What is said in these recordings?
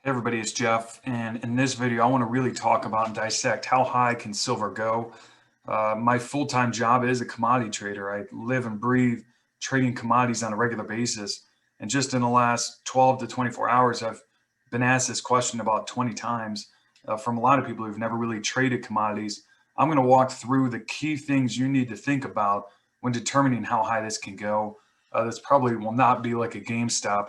Hey everybody, it's Jeff, and in this video I want to really talk about and dissect how high can silver go. My full-time job is a commodity trader. I live and breathe trading commodities on a regular basis, and just in the last 12 to 24 hours I've been asked this question about 20 times from a lot of people who've never really traded commodities. I'm going to walk through the key things you need to think about when determining how high this can go. This probably will not be like a GameStop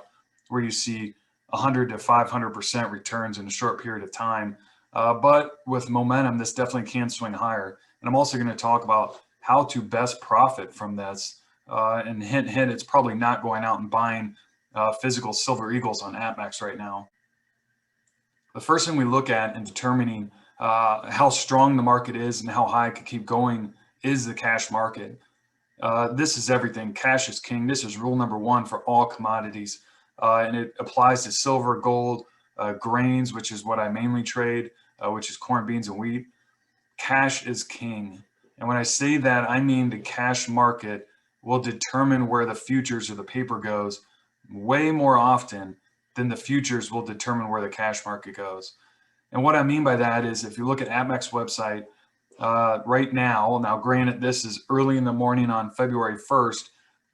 where you see 100 to 500% returns in a short period of time. But with momentum, this definitely can swing higher. And I'm also going to talk about how to best profit from this. And hint, hint, it's probably not going out and buying physical silver eagles on APMEX right now. The first thing we look at in determining how strong the market is and how high it could keep going is the cash market. This is everything. Cash is king. This is rule number one for all commodities. And it applies to silver, gold, grains, which is what I mainly trade, which is corn, beans, and wheat. Cash is king. And when I say that, I mean the cash market will determine where the futures or the paper goes way more often than the futures will determine where the cash market goes. And what I mean by that is if you look at APMEX website right now granted, this is early in the morning on February 1st,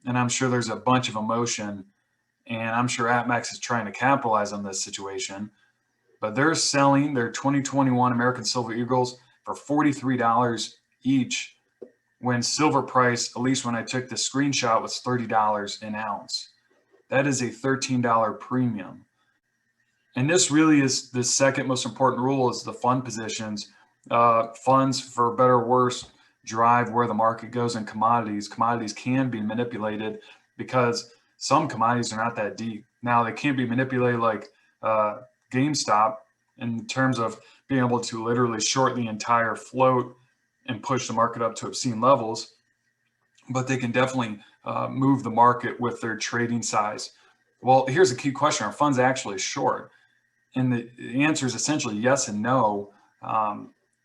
and I'm sure there's a bunch of emotion, and I'm sure APMEX is trying to capitalize on this situation, but they're selling their 2021 American Silver Eagles for $43 each when silver price, at least when I took the screenshot, was $30 an ounce. That is a $13 premium. And this really is the second most important rule is the fund positions. Funds, for better or worse, drive where the market goes in commodities. Commodities can be manipulated because some commodities are not that deep. Now, they can't be manipulated like GameStop in terms of being able to literally short the entire float and push the market up to obscene levels, but they can definitely move the market with their trading size. Well, here's a key question. Are funds actually short? And the answer is essentially yes and no.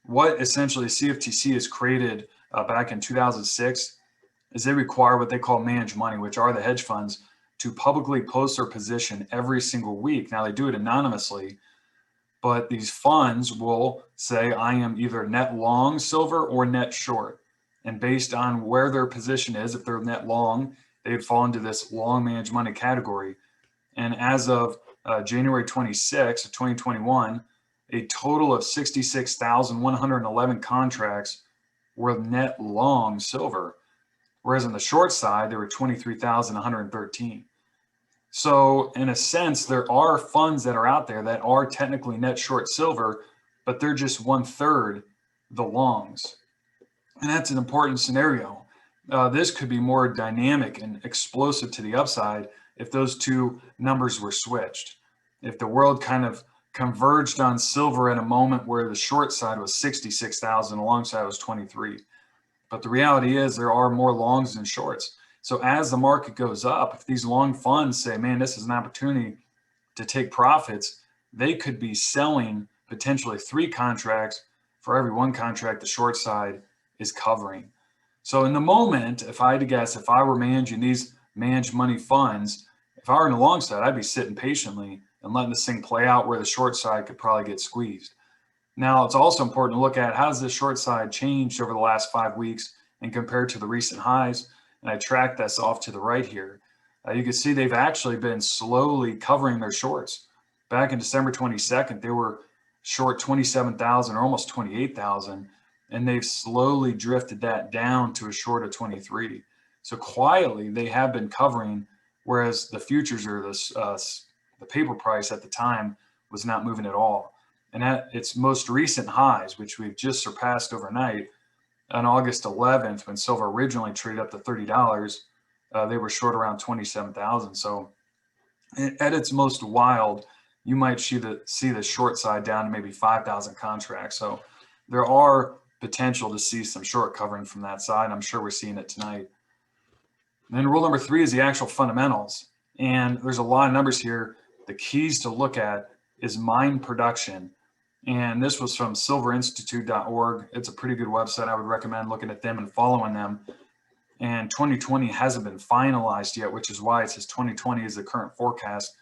What essentially CFTC has created back in 2006 is they require what they call managed money, which are the hedge funds, to publicly post their position every single week. Now, they do it anonymously, but these funds will say, I am either net long silver or net short. And based on where their position is, if they're net long, they'd fall into this long managed money category. And as of January 26 of 2021, a total of 66,111 contracts were net long silver, whereas on the short side, there were 23,113. So in a sense, there are funds that are out there that are technically net short silver, but they're just 1/3 the longs. And that's an important scenario. This could be more dynamic and explosive to the upside if those two numbers were switched. If the world kind of converged on silver at a moment where the short side was 66,000, the long side was 23. But the reality is there are more longs than shorts. So as the market goes up, if these long funds say, man, this is an opportunity to take profits, they could be selling potentially 3 contracts for every 1 contract the short side is covering. So in the moment, if I had to guess, if I were managing these managed money funds, if I were in the long side, I'd be sitting patiently and letting this thing play out where the short side could probably get squeezed. Now, it's also important to look at how has the short side changed over the last 5 weeks and compared to the recent highs. And I tracked this off to the right here. You can see they've actually been slowly covering their shorts. Back in December 22nd, they were short 27,000 or almost 28,000, and they've slowly drifted that down to a short of 23. So quietly, they have been covering, whereas the futures or the paper price at the time was not moving at all. And at its most recent highs, which we've just surpassed overnight, on August 11th, when silver originally traded up to $30, they were short around 27,000. So at its most wild, you might see the short side down to maybe 5,000 contracts. So there are potential to see some short covering from that side. I'm sure we're seeing it tonight. And then rule number 3 is the actual fundamentals. And there's a lot of numbers here. The keys to look at is mine production. And this was from silverinstitute.org. It's a pretty good website. I would recommend looking at them and following them. And 2020 hasn't been finalized yet, which is why it says 2020 is the current forecast.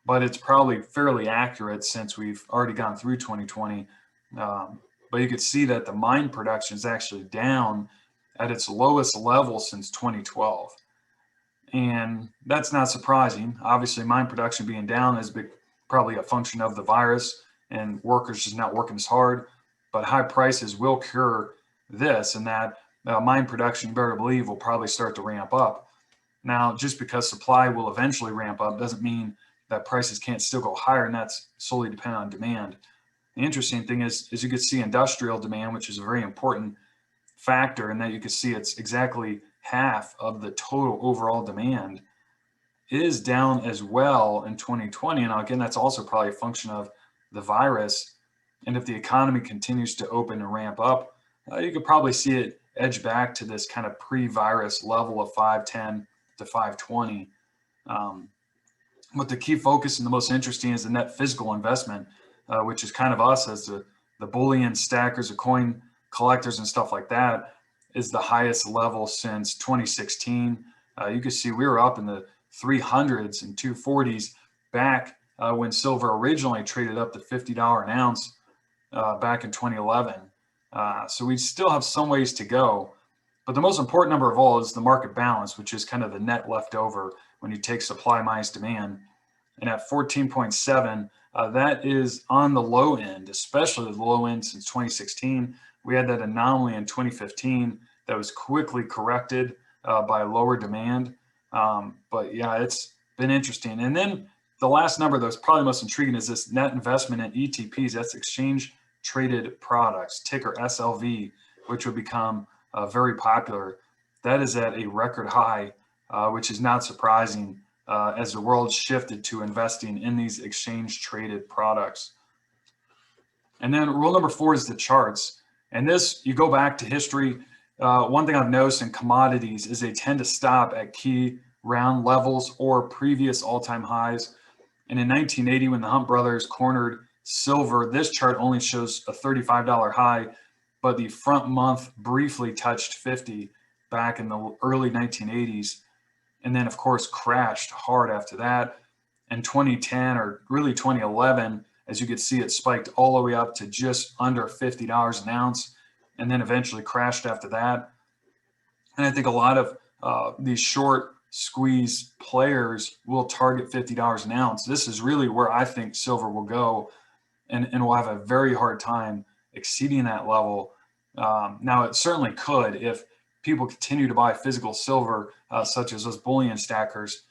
but it's probably fairly accurate since we've already gone through 2020. But you could see that the mine production is actually down at its lowest level since 2012. And that's not surprising. Obviously, mine production being down is probably a function of the virus and workers just not working as hard. But high prices will cure this, and that mine production, you better believe, will probably start to ramp up. Now, just because supply will eventually ramp up doesn't mean that prices can't still go higher, and that's solely dependent on demand. The interesting thing is you can see industrial demand, which is a very important factor, and that you can see it's exactly half of the total overall demand is down as well in 2020. And again, that's also probably a function of the virus. And if the economy continues to open and ramp up, you could probably see it edge back to this kind of pre-virus level of 510 to 520. But the key focus and the most interesting is the net physical investment, which is kind of us as the bullion stackers, the coin collectors and stuff like that, is the highest level since 2016. You can see we were up in the 300s and 240s back when silver originally traded up to $50 an ounce back in 2011. So we still have some ways to go. But the most important number of all is the market balance, which is kind of the net left over when you take supply minus demand. And at 14.7, that is on the low end, especially the low end since 2016. We had that anomaly in 2015 that was quickly corrected by lower demand. But yeah, it's been interesting. And then the last number that's probably most intriguing is this net investment in ETPs. That's exchange traded products, ticker SLV, which would become very popular. That is at a record high, which is not surprising as the world shifted to investing in these exchange traded products. And then rule number 4 is the charts. And this, you go back to history. One thing I've noticed in commodities is they tend to stop at key round levels or previous all-time highs. And in 1980, when the Hunt brothers cornered silver, this chart only shows a $35 high, but the front month briefly touched 50 back in the early 1980s. And then, of course, crashed hard after that. In 2010, or really 2011, as you could see, it spiked all the way up to just under $50 an ounce, and then eventually crashed after that. And I think a lot of these short squeeze players will target $50 an ounce. This is really where I think silver will go, and we'll have a very hard time exceeding that level. Now, it certainly could if people continue to buy physical silver, such as those bullion stackers,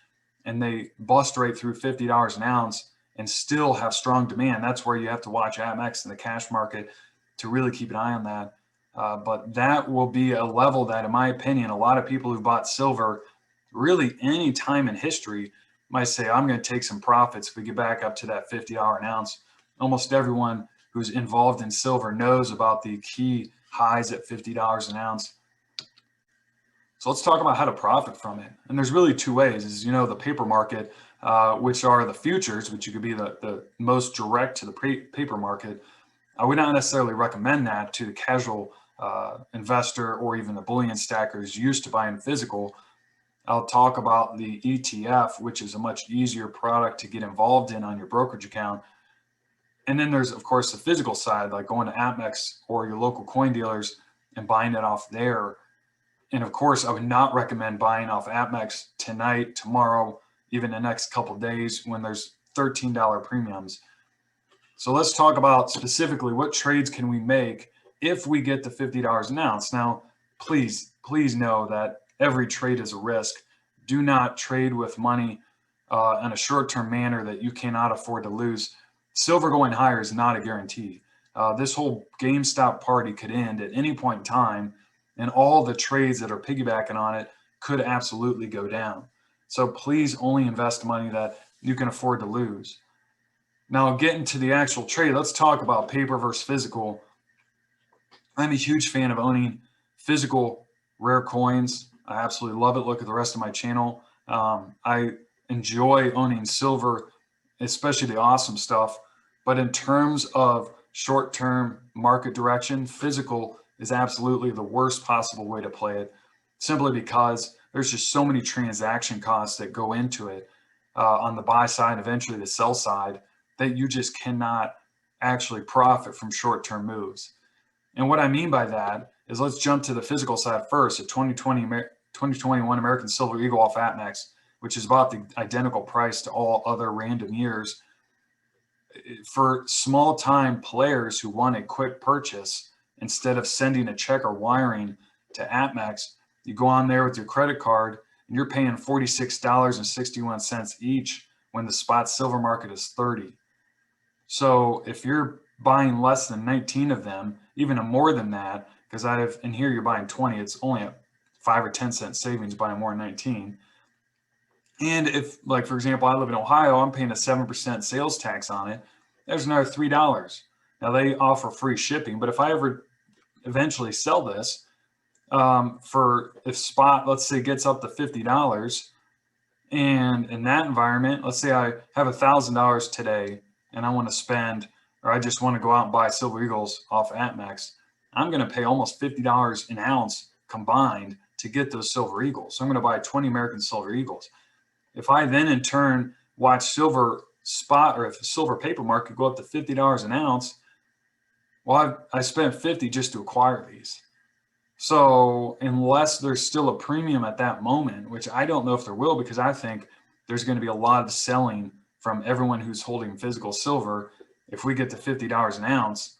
and they bust right through $50 an ounce and still have strong demand. That's where you have to watch Amex and the cash market to really keep an eye on that. But that will be a level that, in my opinion, a lot of people who've bought silver really any time in history might say, I'm going to take some profits if we get back up to that $50 an ounce. Almost everyone who's involved in silver knows about the key highs at $50 an ounce. So let's talk about how to profit from it. And there's really two ways. Is, you know, the paper market, which are the futures, which you could be the most direct to the paper market. I would not necessarily recommend that to the casual investor or even the bullion stackers used to buying physical. I'll talk about the ETF, which is a much easier product to get involved in on your brokerage account. And then there's, of course, the physical side, like going to Amex or your local coin dealers and buying it off there. And of course, I would not recommend buying off Amex tonight, tomorrow, even the next couple of days when there's $13 premiums. So let's talk about specifically what trades can we make if we get to $50 an ounce. Now, please know that every trade is a risk. Do not trade with money in a short-term manner that you cannot afford to lose. Silver going higher is not a guarantee. This whole GameStop party could end at any point in time, and all the trades that are piggybacking on it could absolutely go down. So please only invest money that you can afford to lose. Now, getting to the actual trade, let's talk about paper versus physical. I'm a huge fan of owning physical rare coins. I absolutely love it. Look at the rest of my channel. I enjoy owning silver, especially the awesome stuff. But in terms of short-term market direction, physical is absolutely the worst possible way to play it, simply because there's just so many transaction costs that go into it. on the buy side, eventually the sell side, that you just cannot actually profit from short-term moves. And what I mean by that is, let's jump to the physical side first. A 2021 American Silver Eagle off APMEX, which is about the identical price to all other random years. For small time players who want a quick purchase, instead of sending a check or wiring to APMEX, you go on there with your credit card and you're paying $46.61 each when the spot silver market is 30. So if you're buying less than 19 of them, even more than that, because in here you're buying 20, it's only a 5 or 10 cent savings buying more than 19. And if, like, for example, I live in Ohio, I'm paying a 7% sales tax on it, there's another $3. Now they offer free shipping, but if I ever eventually sell this, if spot, let's say, gets up to $50, and in that environment, let's say I have $1,000 today and I want to spend, or I just want to go out and buy Silver Eagles off APMEX, I'm going to pay almost $50 an ounce combined to get those Silver Eagles. So I'm going to buy 20 American Silver Eagles. If I then in turn watch silver spot, or if the silver paper market go up to $50 an ounce, well, I spent 50 just to acquire these. So unless there's still a premium at that moment, which I don't know if there will, because I think there's going to be a lot of selling from everyone who's holding physical silver. If we get to $50 an ounce,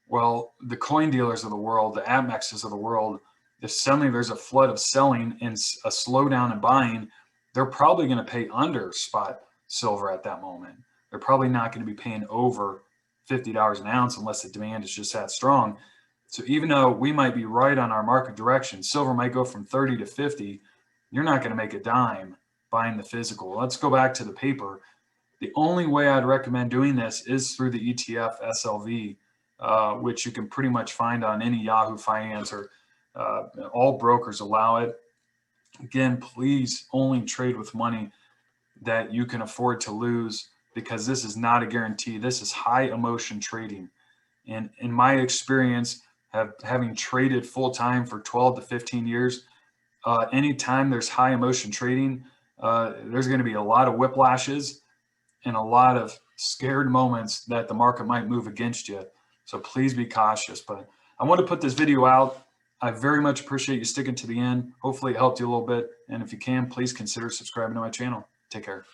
well, the coin dealers of the world, the APMEXs of the world, if suddenly there's a flood of selling and a slowdown in buying, they're probably going to pay under spot silver at that moment. They're probably not going to be paying over $50 an ounce unless the demand is just that strong. So even though we might be right on our market direction, silver might go from 30 to 50, you're not going to make a dime buying the physical. Let's go back to the paper. The only way I'd recommend doing this is through the ETF SLV, which you can pretty much find on any Yahoo Finance, or all brokers allow it. Again, please only trade with money that you can afford to lose, because this is not a guarantee. This is high emotion trading. And in my experience, having traded full time for 12 to 15 years, anytime there's high emotion trading, there's going to be a lot of whiplashes and a lot of scared moments that the market might move against you. So please be cautious. But I want to put this video out. I very much appreciate you sticking to the end. Hopefully it helped you a little bit. And if you can, please consider subscribing to my channel. Take care.